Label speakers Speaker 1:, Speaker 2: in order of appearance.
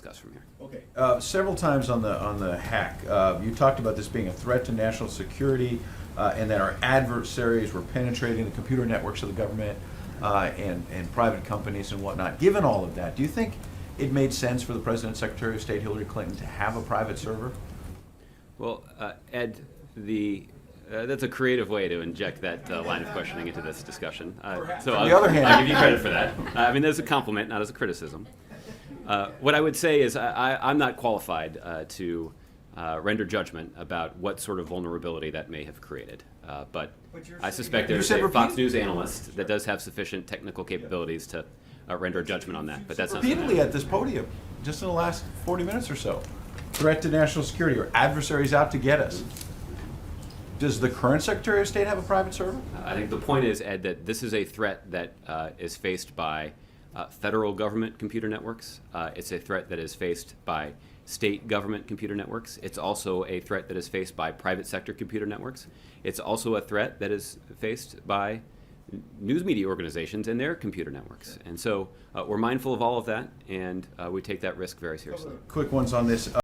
Speaker 1: discuss from here.
Speaker 2: Okay. Several times on the hack, you talked about this being a threat to national security, and that our adversaries were penetrating the computer networks of the government and private companies and whatnot. Given all of that, do you think it made sense for the President and Secretary of State Hillary Clinton to have a private server?
Speaker 1: Well, Ed, that's a creative way to inject that line of questioning into this discussion. So
Speaker 2: On the other hand,
Speaker 1: I'll give you credit for that. I mean, as a compliment, not as a criticism. What I would say is I'm not qualified to render judgment about what sort of vulnerability that may have created. But I suspect there's a Fox News analyst that does have sufficient technical capabilities to render a judgment on that. But that's not
Speaker 2: repeatedly at this podium, just in the last 40 minutes or so. Threat to national security, or adversaries out to get us. Does the current Secretary of State have a private server?
Speaker 1: I think the point is, Ed, that this is a threat that is faced by federal government computer networks. It's a threat that is faced by state government computer networks. It's also a threat that is faced by private sector computer networks. It's also a threat that is faced by news media organizations and their computer networks. And so we're mindful of all of that, and we take that risk very seriously.
Speaker 2: Quick ones on this.